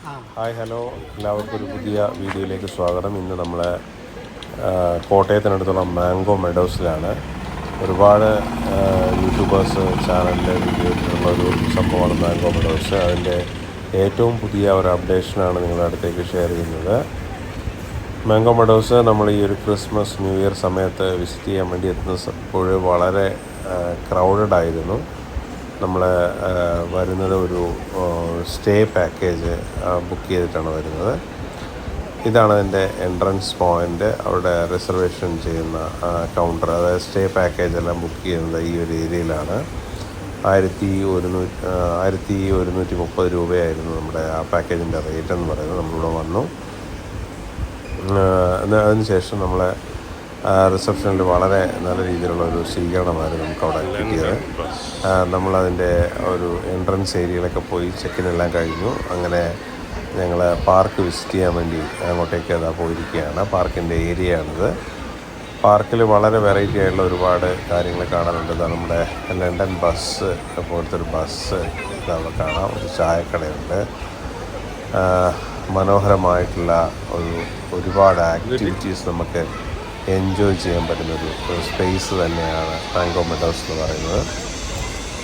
Hi hello, എല്ലാവർക്കും ഒരു പുതിയ വീഡിയോയിലേക്ക് സ്വാഗതം. ഇന്ന് നമ്മൾ കോട്ടയത്തിനടുത്തുള്ള മാംഗോ മെഡോസിലാണ്. ഒരുപാട് യൂട്യൂബേഴ്സ് ചാനലിൽ വീഡിയോ ഇട്ടിട്ടുള്ളൊരു സംഭവമാണ് മാംഗോ മെഡോസ്. അതിൻ്റെ ഏറ്റവും പുതിയ ഒരു അപ്ഡേഷനാണ് നിങ്ങളുടെ അടുത്തേക്ക് ഷെയർ ചെയ്യുന്നത്. മാംഗോ മെഡോസ് നമ്മൾ ഈ ഒരു ക്രിസ്മസ് ന്യൂ ഇയർ സമയത്ത് വിസിറ്റ് ചെയ്യാൻ വേണ്ടി എത്തുന്നപ്പോൾ വളരെ ക്രൗഡഡ് ആയിരുന്നു. നമ്മൾ വരുന്നത് ഒരു സ്റ്റേ പാക്കേജ് ബുക്ക് ചെയ്തിട്ടാണ് വരുന്നത്. ഇതാണ് അതിൻ്റെ എൻട്രൻസ് പോയിൻ്റ്. അവിടെ റിസർവേഷൻ ചെയ്യുന്ന കൗണ്ടർ, അതായത് സ്റ്റേ പാക്കേജ് എല്ലാം ബുക്ക് ചെയ്യുന്നത് ഈ ഒരു ഏരിയയിലാണ്. 1130 രൂപയായിരുന്നു നമ്മുടെ ആ പാക്കേജിൻ്റെ റേറ്റ് എന്ന് പറയുന്നത്. നമ്മളിവിടെ വന്നു. അതിനുശേഷം നമ്മളെ റിസപ്ഷനിൽ വളരെ നല്ല രീതിയിലുള്ള ഒരു സ്വീകരണമായിരുന്നു നമുക്കവിടെ കിട്ടിയത്. നമ്മളതിൻ്റെ ഒരു എൻട്രൻസ് ഏരിയയിലൊക്കെ പോയി ചെക്കിനെല്ലാം കഴിഞ്ഞു. അങ്ങനെ ഞങ്ങൾ പാർക്ക് വിസിറ്റ് ചെയ്യാൻ വേണ്ടി അങ്ങോട്ടേക്ക് പോയിരിക്കുകയാണ്. പാർക്കിൻ്റെ ഏരിയയാണിത്. പാർക്കിൽ വളരെ വെറൈറ്റി ആയിട്ടുള്ള ഒരുപാട് കാര്യങ്ങൾ കാണാനുണ്ട്. നമ്മുടെ ലണ്ടൻ ബസ് പോലത്തെ ഒരു ബസ് അവിടെ കാണാം. ഒരു ചായക്കടയുണ്ട്. മനോഹരമായിട്ടുള്ള ഒരുപാട് ആക്ടിവിറ്റീസ് നമുക്ക് എൻജോയ് ചെയ്യാൻ പറ്റുന്നൊരു സ്പേസ് തന്നെയാണ് മാംഗോ മെഡോസ് എന്ന് പറയുന്നത്.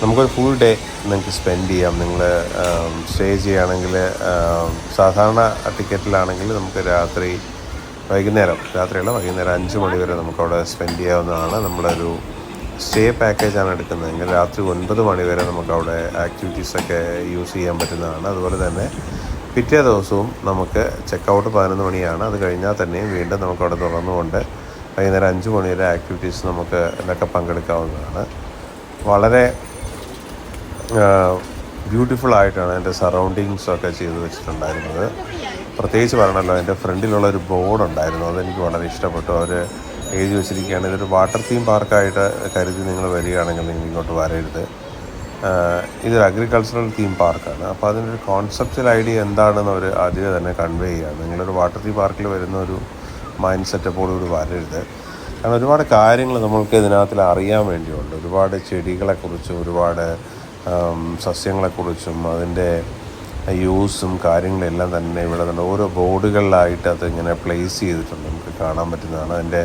നമുക്കൊരു ഫുൾ ഡേ നിങ്ങൾക്ക് സ്പെൻഡ് ചെയ്യാം. നിങ്ങൾ സ്റ്റേ ചെയ്യുകയാണെങ്കിൽ സാധാരണ ടിക്കറ്റിലാണെങ്കിൽ നമുക്ക് വൈകുന്നേരം 5 മണി വരെ നമുക്കവിടെ സ്പെൻഡ് ചെയ്യാവുന്നതാണ്. നമ്മളൊരു സ്റ്റേ പാക്കേജാണ് എടുക്കുന്നതെങ്കിൽ രാത്രി 9 മണി വരെ നമുക്കവിടെ ആക്ടിവിറ്റീസൊക്കെ യൂസ് ചെയ്യാൻ പറ്റുന്നതാണ്. അതുപോലെ തന്നെ പിറ്റേ ദിവസവും നമുക്ക് ചെക്കൗട്ട് 11 മണിയാണ്. അത് കഴിഞ്ഞാൽ തന്നെയും വീണ്ടും നമുക്കവിടെ തുറന്നുകൊണ്ട് വൈകുന്നേരം 5 മണി വരെ ആക്ടിവിറ്റീസ് നമുക്ക് ഇതിലൊക്കെ പങ്കെടുക്കാവുന്നതാണ്. വളരെ ബ്യൂട്ടിഫുൾ ആയിട്ടാണ് അതിൻ്റെ സറൗണ്ടിങ്സൊക്കെ ചെയ്ത് വെച്ചിട്ടുണ്ടായിരുന്നത്. പ്രത്യേകിച്ച് പറയണമല്ലോ, അതിൻ്റെ ഫ്രണ്ടിലുള്ളൊരു ബോർഡ് ഉണ്ടായിരുന്നു. അതെനിക്ക് വളരെ ഇഷ്ടപ്പെട്ടു. അവർ എഴുതി വെച്ചിരിക്കുകയാണ്, ഇതൊരു വാട്ടർ തീം പാർക്കായിട്ട് കരുതി നിങ്ങൾ വരികയാണെങ്കിൽ നിങ്ങൾ ഇങ്ങോട്ട് വരരുത്, ഇതൊരു അഗ്രികൾച്ചറൽ തീം പാർക്കാണ്. അപ്പോൾ അതിനൊരു കോൺസെപ്റ്റൽ ഐഡിയ എന്താണെന്ന് അവർ ആദ്യമേ തന്നെ കൺവേ ചെയ്യുകയാണ്. നിങ്ങളൊരു വാട്ടർ തീം പാർക്കിൽ വരുന്ന ഒരു മൈൻഡ് സെറ്റപ്പോടുകൂടി വരരുത്. കാരണം ഒരുപാട് കാര്യങ്ങൾ നമ്മൾക്ക് ഇതിനകത്തിൽ അറിയാൻ വേണ്ടിയുണ്ട്. ഒരുപാട് ചെടികളെക്കുറിച്ചും ഒരുപാട് സസ്യങ്ങളെക്കുറിച്ചും അതിൻ്റെ യൂസും കാര്യങ്ങളെല്ലാം തന്നെ ഇവിടെ തന്നെ ഓരോ ബോർഡുകളിലായിട്ട് അതിങ്ങനെ പ്ലേസ് ചെയ്തിട്ടുണ്ട്. നമുക്ക് കാണാൻ പറ്റുന്നതാണ്. അതിൻ്റെ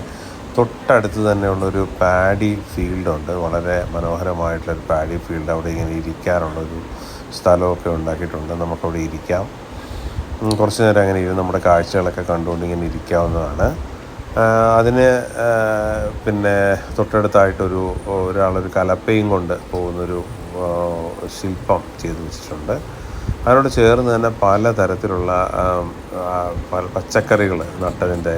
തൊട്ടടുത്ത് തന്നെയുള്ളൊരു പാഡി ഫീൽഡുണ്ട്. വളരെ മനോഹരമായിട്ടുള്ളൊരു പാഡി ഫീൽഡ്. അവിടെ ഇങ്ങനെ ഇരിക്കാനുള്ളൊരു സ്ഥലമൊക്കെ ഉണ്ടാക്കിയിട്ടുണ്ട്. നമുക്കവിടെ ഇരിക്കാം. കുറച്ച് നേരം അങ്ങനെ ഇരുന്ന് നമ്മുടെ കാഴ്ചകളൊക്കെ കണ്ടുകൊണ്ട് ഇങ്ങനെ ഇരിക്കാവുന്നതാണ്. അതിന് പിന്നെ ഒരാളൊരു കലപ്പയും കൊണ്ട് പോകുന്നൊരു ശില്പം ചെയ്തു വെച്ചിട്ടുണ്ട്. അതിനോട് ചേർന്ന് തന്നെ പലതരത്തിലുള്ള പച്ചക്കറികൾ നട്ടതിൻ്റെ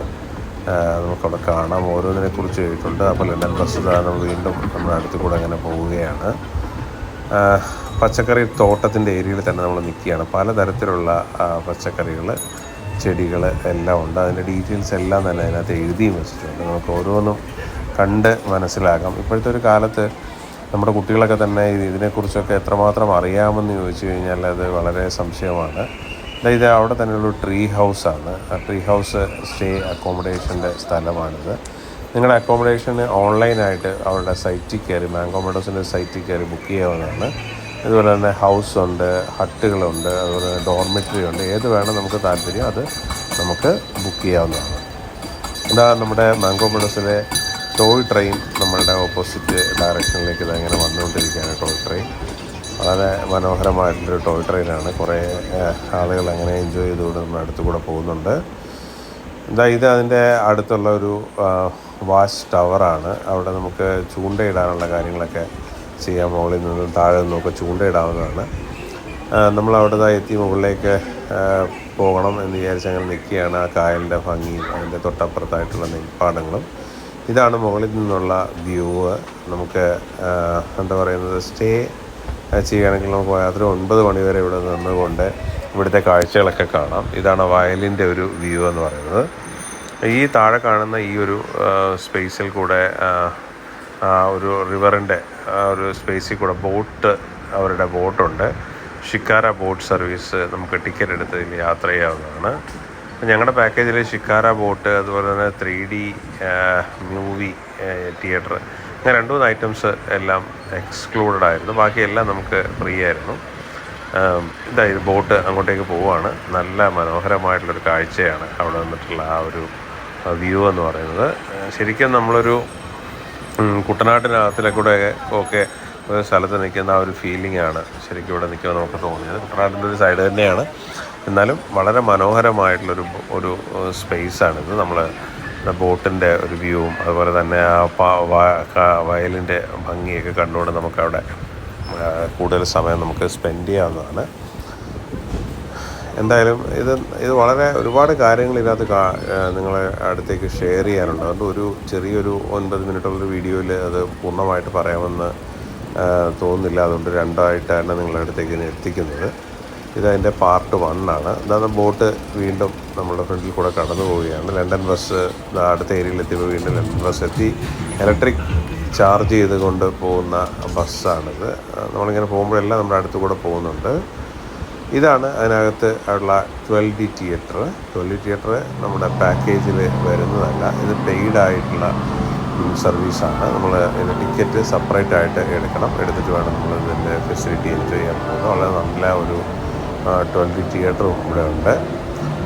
നമുക്കവിടെ കാണാം. ഓരോന്നിനെക്കുറിച്ച് എഴുതിയിട്ടുണ്ട്. അപ്പോൾ ലണ്ടൻ ബസ് നമ്മൾ വീണ്ടും നമ്മുടെ അടുത്ത് കൂടെ അങ്ങനെ പോവുകയാണ്. പച്ചക്കറി തോട്ടത്തിൻ്റെ ഏരിയയിൽ തന്നെ നമ്മൾ നിൽക്കുകയാണ്. പലതരത്തിലുള്ള പച്ചക്കറികൾ, ചെടികൾ എല്ലാം ഉണ്ട്. അതിൻ്റെ ഡീറ്റെയിൽസ് എല്ലാം തന്നെ അതിനകത്ത് എഴുതിയും വെച്ചിട്ടുണ്ട്. നമുക്ക് ഓരോന്നും കണ്ട് മനസ്സിലാക്കാം. ഇപ്പോഴത്തെ ഒരു കാലത്ത് നമ്മുടെ കുട്ടികളൊക്കെ തന്നെ ഇതിനെക്കുറിച്ചൊക്കെ എത്രമാത്രം അറിയാമെന്ന് ചോദിച്ചു കഴിഞ്ഞാൽ അത് വളരെ സംശയമാണ്. ഇത് അവിടെ തന്നെയുള്ള ട്രീ ഹൗസാണ്. ആ ട്രീ ഹൗസ് സ്റ്റേ അക്കോമഡേഷൻ്റെ സ്ഥലമാണിത്. നിങ്ങളുടെ അക്കോമഡേഷന് ഓൺലൈനായിട്ട് അവരുടെ സൈറ്റിൽ കയറി, മാംഗോ മെഡോസിൻ്റെ സൈറ്റിൽ കയറി ബുക്ക് ചെയ്യാവുന്നതാണ്. അതുപോലെ തന്നെ ഹൗസുണ്ട്, ഹട്ടുകളുണ്ട്, അതുപോലെ തന്നെ ഡോർമെറ്ററി ഉണ്ട്. ഏത് വേണം നമുക്ക് താല്പര്യം അത് നമുക്ക് ബുക്ക് ചെയ്യാവുന്നതാണ്. ഇതാ നമ്മുടെ മാംഗോ മെഡോസിലെ ടോയ് ട്രെയിൻ നമ്മളുടെ ഓപ്പോസിറ്റ് ഡയറക്ഷനിലേക്ക് ഇതങ്ങനെ വന്നുകൊണ്ടിരിക്കുകയാണ്. ടോയ് ട്രെയിൻ വളരെ മനോഹരമായിട്ടുള്ളൊരു ടോയ് ട്രെയിനാണ്. കുറേ ആളുകൾ അങ്ങനെ എൻജോയ് ചെയ്തുകൊണ്ട് നമ്മുടെ അടുത്ത് കൂടെ പോകുന്നുണ്ട്. ഇത് അതിൻ്റെ അടുത്തുള്ള ഒരു വാച്ച് ടവറാണ്. അവിടെ നമുക്ക് ചൂണ്ടയിടാനുള്ള കാര്യങ്ങളൊക്കെ ചെയ്യാം. മുകളിൽ നിന്നും താഴെ നിന്നൊക്കെ ചൂണ്ടയിടാവുന്നതാണ്. നമ്മളവിടെ എത്തി മുകളിലേക്ക് പോകണം എന്ന് വിചാരിച്ച് അങ്ങനെ നിൽക്കുകയാണ്. ആ കായലിൻ്റെ ഭംഗിയും അതിൻ്റെ തൊട്ടപ്പുറത്തായിട്ടുള്ള നെൽപ്പാടങ്ങളും. ഇതാണ് മുകളിൽ നിന്നുള്ള വ്യൂ. നമുക്ക് സ്റ്റേ ചെയ്യുകയാണെങ്കിൽ നമുക്ക് രാത്രി 9 മണി വരെ ഇവിടെ നിന്നുകൊണ്ട് ഇവിടുത്തെ കാഴ്ചകളൊക്കെ കാണാം. ഇതാണ് വയലിൻ്റെ ഒരു വ്യൂ എന്ന് പറയുന്നത്. ഈ താഴെ കാണുന്ന ഈ ഒരു സ്പേസിൽ കൂടെ ഒരു റിവറിൻ്റെ ഒരു സ്പേസിൽ കൂടെ അവരുടെ ബോട്ടുണ്ട്. Shikara boat service. നമുക്ക് ടിക്കറ്റ് എടുത്ത് ഇതിൽ യാത്ര ചെയ്യാവുന്നതാണ്. ഞങ്ങളുടെ പാക്കേജിൽ ഷിക്കാര ബോട്ട്, അതുപോലെ തന്നെ 3D മൂവി തിയേറ്റർ, അങ്ങനെ 2-3 ഐറ്റംസ് എല്ലാം എക്സ്ക്ലൂഡഡ് ആയിരുന്നു. ബാക്കിയെല്ലാം നമുക്ക് ഫ്രീ ആയിരുന്നു. ഇതായത് ബോട്ട് അങ്ങോട്ടേക്ക് പോവുകയാണ്. നല്ല മനോഹരമായിട്ടുള്ളൊരു കാഴ്ചയാണ് അവിടെ നിന്നിട്ടുള്ള ആ ഒരു വ്യൂ എന്ന് പറയുന്നത്. ശരിക്കും നമ്മളൊരു കുട്ടനാട്ടിനകത്തിലെ ഒക്കെ ഒരു സ്ഥലത്ത് നിൽക്കുന്ന ആ ഒരു ഫീലിംഗാണ് ശരിക്കും ഇവിടെ നിൽക്കുമ്പോൾ നമുക്ക് തോന്നിയത്. കുട്ടനാട്ടിൻ്റെ ഒരു സൈഡ് തന്നെയാണ്, എന്നാലും വളരെ മനോഹരമായിട്ടുള്ളൊരു ഒരു സ്പേസാണിത്. നമ്മൾ ബോട്ടിൻ്റെ ഒരു വ്യൂവും അതുപോലെ തന്നെ ആ വയലിൻ്റെ ഭംഗിയൊക്കെ കണ്ടുകൊണ്ട് നമുക്കവിടെ കൂടുതൽ സമയം നമുക്ക് സ്പെൻഡ് ചെയ്യാവുന്നതാണ്. എന്തായാലും ഇത് വളരെ ഒരുപാട് കാര്യങ്ങൾ ഇതിനകത്ത് നിങ്ങളെ അടുത്തേക്ക് ഷെയർ ചെയ്യാനുണ്ട്. അതുകൊണ്ട് ഒരു ചെറിയൊരു 9 മിനിറ്റുള്ളൊരു വീഡിയോയിൽ അത് പൂർണ്ണമായിട്ട് പറയാമെന്ന് തോന്നുന്നില്ല. അതുകൊണ്ട് രണ്ടായിട്ടാണ് നിങ്ങളുടെ അടുത്തേക്ക് ഇതിനെ എത്തിക്കുന്നത്. ഇതതിൻ്റെ പാർട്ട് 1 ആണ്. അതാണ് ബോട്ട് വീണ്ടും നമ്മുടെ ഫ്രണ്ടിൽ കൂടെ കടന്നു പോവുകയാണ്. ലണ്ടൻ ബസ് അടുത്ത ഏരിയയിലെത്തിയപ്പോൾ വീണ്ടും ലണ്ടൻ ബസ് എത്തി. ഇലക്ട്രിക് ചാർജ് ചെയ്തുകൊണ്ട് പോകുന്ന ബസ്സാണിത്. നമ്മളിങ്ങനെ പോകുമ്പോഴെല്ലാം നമ്മുടെ അടുത്ത് കൂടെ പോകുന്നുണ്ട്. ഇതാണ് അതിനകത്ത് ഉള്ള 12D തിയേറ്റർ. 12D തിയേറ്റർ നമ്മുടെ പാക്കേജിൽ വരുന്നതല്ല, ഇത് പെയ്ഡായിട്ടുള്ള സർവീസാണ്. നമ്മൾ ഇതിൻ്റെ ടിക്കറ്റ് സെപ്പറേറ്റ് ആയിട്ട് എടുക്കണം. എടുത്തിട്ട് വേണം നമ്മൾ ഇതിൻ്റെ ഫെസിലിറ്റി എൻജോയ് ചെയ്യാൻ പോകുന്നത്. വളരെ നല്ല ഒരു 12D തിയേറ്ററും ഇവിടെ ഉണ്ട്.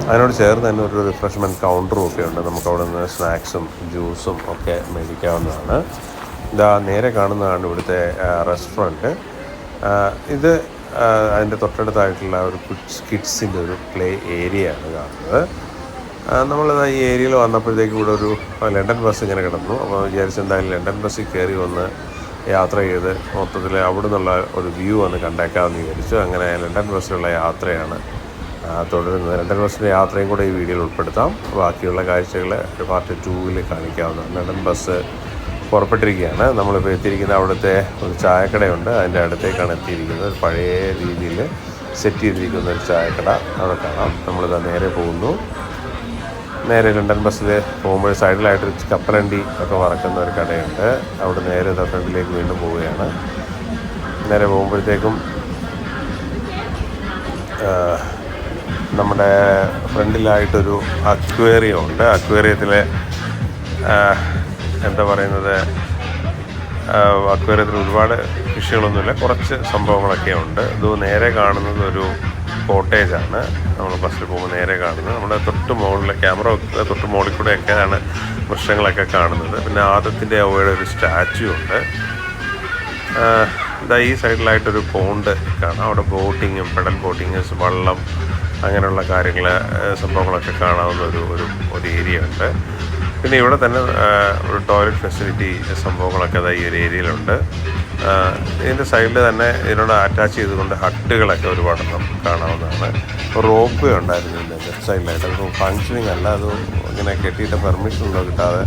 അതിനോട് ചേർന്ന് തന്നെ ഒരു റിഫ്രഷ്മെൻറ്റ് കൗണ്ടറും ഒക്കെ ഉണ്ട്. നമുക്കവിടെ നിന്ന് സ്നാക്സും ജ്യൂസും ഒക്കെ മേടിക്കാവുന്നതാണ്. ഇതാ നേരെ കാണുന്നതാണ് ഇവിടുത്തെ റെസ്റ്റോറൻറ്റ്. ഇത് അതിൻ്റെ തൊട്ടടുത്തായിട്ടുള്ള ഒരു കിഡ്സിൻ്റെ ഒരു പ്ലേ ഏരിയയാണ് കാണുന്നത്. നമ്മളിത് ഈ ഏരിയയിൽ വന്നപ്പോഴത്തേക്ക് ഇവിടെ ഒരു ലണ്ടൻ ബസ് ഇങ്ങനെ കിടന്നു. അപ്പോൾ വിചാരിച്ച് എന്തായാലും ലണ്ടൻ ബസ്സിൽ കയറി ഒന്ന് യാത്ര ചെയ്ത് മൊത്തത്തിൽ അവിടെ നിന്നുള്ള ഒരു വ്യൂ ഒന്ന് കണ്ടേക്കാമെന്ന് വിചാരിച്ചു. അങ്ങനെ ലണ്ടൻ ബസ്സിലുള്ള യാത്രയാണ് തുടരുന്നത്. ലണ്ടൻ ബസ്സിൻ്റെ യാത്രയും കൂടെ ഈ വീഡിയോയിൽ ഉൾപ്പെടുത്താം. ബാക്കിയുള്ള കാഴ്ചകൾ പാർട്ട് 2-ൽ കാണിക്കാവുന്നതാണ്. ലണ്ടൻ ബസ് പുറപ്പെട്ടിരിക്കുകയാണ്. നമ്മളിപ്പോൾ എത്തിയിരിക്കുന്ന അവിടുത്തെ ഒരു ചായക്കടയുണ്ട്, അതിൻ്റെ അടുത്തേക്കാണ് എത്തിയിരിക്കുന്നത്. ഒരു പഴയ രീതിയിൽ സെറ്റ് ചെയ്തിരിക്കുന്ന ഒരു ചായക്കട അവിടെ കാണാം. നമ്മളിത് നേരെ പോകുന്നു. നേരെ ലണ്ടൻ ബസ്സിൽ പോകുമ്പോൾ സൈഡിലായിട്ടൊരു കപ്പലണ്ടി ഒക്കെ വറക്കുന്ന ഒരു കടയുണ്ട്. അവിടെ നേരെ ഫ്രണ്ടിലേക്ക് വീണ്ടും പോവുകയാണ്. നേരെ പോകുമ്പോഴത്തേക്കും നമ്മുടെ ഫ്രണ്ടിലായിട്ടൊരു അക്വേറിയം ഉണ്ട്. അക്വേറിയത്തിലെ എന്താ പറയുന്നത്, അക്വേറിയത്തിൽ ഒരുപാട് ഫിഷുകളൊന്നുമില്ല, കുറച്ച് സംഭവങ്ങളൊക്കെ ഉണ്ട്. ഇത് നേരെ കാണുന്നത് ഒരു കോട്ടേജാണ്. നമ്മൾ ബസ്സിൽ പോകുമ്പോൾ നേരെ കാണുന്നത്. നമ്മുടെ തൊട്ട് മുകളിൽ ക്യാമറ തൊട്ട് മുകളിൽ കൂടെയൊക്കെയാണ് വൃക്ഷങ്ങളൊക്കെ കാണുന്നത്. പിന്നെ ആദത്തിൻ്റെ അവയുടെ ഒരു സ്റ്റാച്യു ഉണ്ട്. ഇതാ ഈ സൈഡിലായിട്ടൊരു പോണ്ട് കാണാം. അവിടെ ബോട്ടിങ്ങും പെഡൽ ബോട്ടിങ്, വള്ളം, അങ്ങനെയുള്ള കാര്യങ്ങൾ സംഭവങ്ങളൊക്കെ കാണാവുന്ന ഒരു ഏരിയ ഉണ്ട്. പിന്നെ ഇവിടെ തന്നെ ഒരു ടോയ്ലറ്റ് ഫെസിലിറ്റി സംഭവങ്ങളൊക്കെ ഈ ഒരു ഏരിയയിലുണ്ട്. ഇതിൻ്റെ സൈഡിൽ തന്നെ ഇതിനോട് അറ്റാച്ച് ചെയ്തുകൊണ്ട് ഹട്ടുകളൊക്കെ ഒരുപാടെണ്ണം കാണാവുന്നതാണ്. റോപ്പ് വേ ഉണ്ടായിരുന്നു ഇതിൻ്റെ ലെഫ്റ്റ് സൈഡിലായിട്ട്. അത് ഫങ്ഷനിങ് അല്ല, അത് ഇങ്ങനെ കെട്ടിയിട്ട് പെർമിഷനൊന്നും കിട്ടാതെ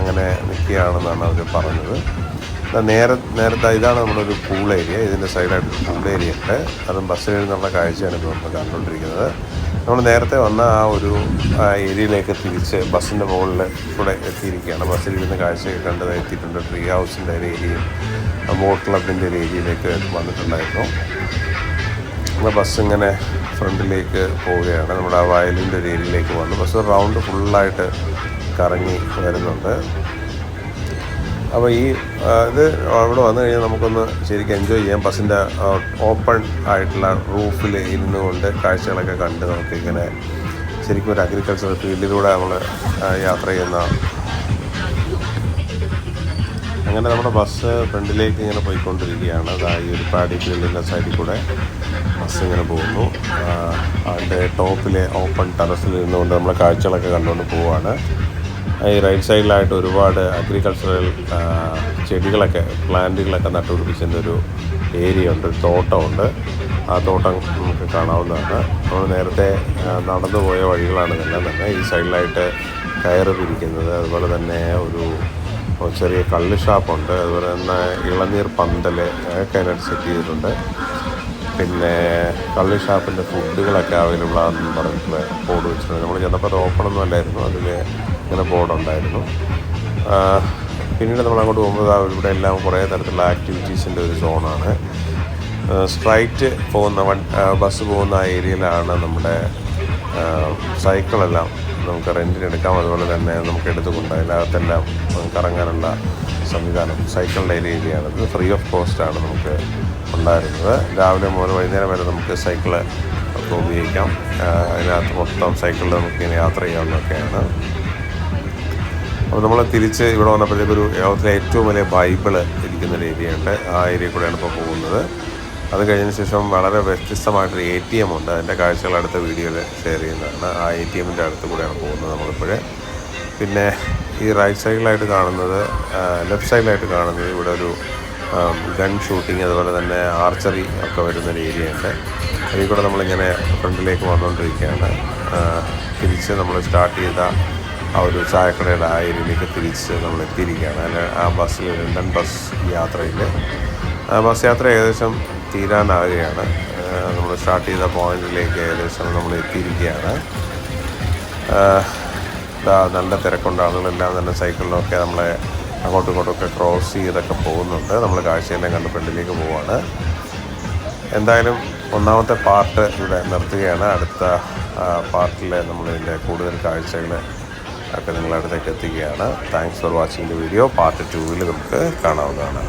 അങ്ങനെ നിൽക്കുകയാണെന്നാണ് അവർ പറഞ്ഞത്. നേരത്തെ ഇതാണ് നമ്മുടെ ഒരു പൂൾ ഏരിയ. ഇതിൻ്റെ സൈഡായിട്ട് പൂൾ ഏരിയ ഉണ്ട്. അതും ബസ്സിൽ നിന്നുള്ള കാഴ്ചയാണ് ഇപ്പോൾ നമ്മൾ കണ്ടുകൊണ്ടിരിക്കുന്നത്. നമ്മൾ നേരത്തെ വന്ന ആ ഒരു ഏരിയയിലേക്ക് തിരിച്ച് ബസ്സിൻ്റെ മുകളിൽ കൂടെ എത്തിയിരിക്കുകയാണ്. ബസ്സിലിരുന്ന് കാഴ്ചയൊക്കെ കണ്ടത് എത്തിയിട്ടുണ്ട്. ട്രീ ഹൗസിൻ്റെ ഒരു ഏരിയയും ബോട്ട് ക്ലബിൻ്റെ ഒരു ഏരിയയിലേക്ക് വന്നിട്ടുണ്ടായിരുന്നു. നമ്മുടെ ബസ് ഇങ്ങനെ ഫ്രണ്ടിലേക്ക് പോവുകയാണ്. നമ്മുടെ ആ വയലിൻ്റെ ഒരു ഏരിയയിലേക്ക് വന്നു. ബസ് റൗണ്ട് ഫുള്ളായിട്ട് കറങ്ങി വരുന്നുണ്ട്. അപ്പോൾ ഇത് അവിടെ വന്നു കഴിഞ്ഞാൽ നമുക്കൊന്ന് ശരിക്കും എൻജോയ് ചെയ്യാം. ബസ്സിൻ്റെ ഓപ്പൺ ആയിട്ടുള്ള റൂഫിൽ ഇരുന്നു കൊണ്ട് കാഴ്ചകളൊക്കെ കണ്ട് നമുക്കിങ്ങനെ ശരിക്കും ഒരു അഗ്രികൾച്ചറൽ ഫീൽഡിലൂടെ നമ്മൾ യാത്ര ചെയ്യുന്ന. അങ്ങനെ നമ്മുടെ ബസ് ഫ്രണ്ടിലേക്ക് ഇങ്ങനെ പോയിക്കൊണ്ടിരിക്കുകയാണ്. അതായത് ഈ ഒരു പാടി ഫീൽഡിൻ്റെ സൈഡിൽ കൂടെ ബസ് ഇങ്ങനെ പോകുന്നു. അതിൻ്റെ ടോപ്പിലെ ഓപ്പൺ ടെറസിൽ ഇരുന്നുകൊണ്ട് നമ്മൾ കാഴ്ചകളൊക്കെ കണ്ടുകൊണ്ട് പോവുകയാണ്. ഈ റൈറ്റ് സൈഡിലായിട്ട് ഒരുപാട് അഗ്രികൾച്ചറൽ ചെടികളൊക്കെ പ്ലാന്റുകളൊക്കെ നട്ടുപിടിപ്പിച്ചതിൻ്റെ ഒരു ഏരിയ ഉണ്ട്, ഒരു തോട്ടമുണ്ട്. ആ തോട്ടം നമുക്ക് കാണാവുന്നതാണ്. നമ്മൾ നേരത്തെ നടന്നു പോയ വഴികളാണ് ഇതെല്ലാം തന്നെ. ഈ സൈഡിലായിട്ട് കയറ് പിരിക്കുന്നത്, അതുപോലെ തന്നെ ഒരു ചെറിയ കള്ള് ഷാപ്പുണ്ട്, അതുപോലെ തന്നെ ഇളനീർ പന്തൽ ഒക്കെ അതിനായിട്ട് സെറ്റ് ചെയ്തിട്ടുണ്ട്. പിന്നെ കള്ള് ഷാപ്പിൻ്റെ ഫുഡുകളൊക്കെ അവൈലബിൾ ആണെന്ന് പറഞ്ഞിട്ട് ബോർഡ് വെച്ചിട്ടുണ്ട്. നമ്മൾ ചെന്നപ്പോൾ അത് ഓപ്പണൊന്നും അല്ലായിരുന്നു, അതിൽ ഇങ്ങനെ ബോർഡുണ്ടായിരുന്നു. പിന്നീട് നമ്മൾ അങ്ങോട്ട് പോകുമ്പോൾ ഇവിടെ എല്ലാം കുറേ തരത്തിലുള്ള ആക്ടിവിറ്റീസിൻ്റെ ഒരു സോണാണ്. സ്ട്രൈറ്റ് പോകുന്ന ബസ് പോകുന്ന ആ ഏരിയയിലാണ് നമ്മുടെ സൈക്കിളെല്ലാം നമുക്ക് റെൻറ്റിനെടുക്കാം. അതുപോലെ തന്നെ നമുക്ക് എടുത്തുകൊണ്ട് അതിനകത്തെല്ലാം കറങ്ങാനുള്ള സംവിധാനം സൈക്കിളിൻ്റെ ഏരിയയാണ്. ഇത് ഫ്രീ ഓഫ് കോസ്റ്റാണ് നമുക്ക് ഉണ്ടായിരുന്നത്. രാവിലെ മുതൽ വൈകുന്നേരം വരെ നമുക്ക് സൈക്കിള് ഒക്കെ ഉപയോഗിക്കാം. അതിനകത്ത് മൊത്തം സൈക്കിളിൽ നമുക്കിങ്ങനെ യാത്ര ചെയ്യാവുന്നതൊക്കെയാണ്. അപ്പോൾ നമ്മൾ തിരിച്ച് ഇവിടെ വന്നപ്പോഴത്തേക്കൊരു ലോകത്തിലെ ഏറ്റവും വലിയ ബൈബിള് ഇരിക്കുന്നൊരു ഏരിയ ഉണ്ട്. ആ ഏരിയ കൂടെയാണ് ഇപ്പോൾ പോകുന്നത്. അത് കഴിഞ്ഞതിന് ശേഷം വളരെ വ്യത്യസ്തമായിട്ടൊരു ATM ഉണ്ട്. അതിൻ്റെ കാഴ്ചകൾ അടുത്ത വീഡിയോയിൽ ഷെയർ ചെയ്യുന്നതാണ്. ആ ATMൻ്റെ അടുത്ത് കൂടെയാണ് പോകുന്നത് നമ്മളിപ്പോൾ. പിന്നെ ഈ റൈറ്റ് സൈഡിലായിട്ട് കാണുന്നത്, ലെഫ്റ്റ് സൈഡിലായിട്ട് കാണുന്നത് ഇവിടെ ഒരു ഗൺ ഷൂട്ടിങ്, അതുപോലെ തന്നെ ആർച്ചറി ഒക്കെ വരുന്നൊരു ഏരിയ ഉണ്ട്. അതിൽ കൂടെ നമ്മളിങ്ങനെ ഫ്രണ്ടിലേക്ക് വന്നുകൊണ്ടിരിക്കുകയാണ്. തിരിച്ച് നമ്മൾ സ്റ്റാർട്ട് ചെയ്ത ആ ഒരു ചായക്കടയുടെ ആ ഏരിയയിലേക്ക് തിരിച്ച് നമ്മൾ എത്തിയിരിക്കുകയാണ്. അതിൽ ആ ബസ്സിൽ ലണ്ടൻ ബസ് യാത്രയിൽ ബസ് യാത്ര ഏകദേശം തീരാനാവുകയാണ്. നമ്മൾ സ്റ്റാർട്ട് ചെയ്ത പോയിന്റിലേക്ക് ഏകദേശം നമ്മൾ എത്തിയിരിക്കുകയാണ്. നല്ല തിരക്കുണ്ട്. ആളുകളെല്ലാം തന്നെ സൈക്കിളിലൊക്കെ നമ്മളെ അങ്ങോട്ടും ഇങ്ങോട്ടുമൊക്കെ ക്രോസ് ചെയ്തൊക്കെ പോകുന്നുണ്ട്. നമ്മൾ കാഴ്ചയെല്ലാം കണ്ട് ഫ്രണ്ടിലേക്ക് പോവുകയാണ്. എന്തായാലും ഒന്നാമത്തെ പാർട്ട് ഇവിടെ നിർത്തുകയാണ്. അടുത്ത പാർട്ടിൽ നമ്മളിതിൻ്റെ കൂടുതൽ കാഴ്ചകൾ ഒക്കെ നിങ്ങളുടെ അടുത്തേക്ക് എത്തിക്കുകയാണ്. Thanks for watching the video. Part 2 നമുക്ക് കാണാവുന്നതാണ്.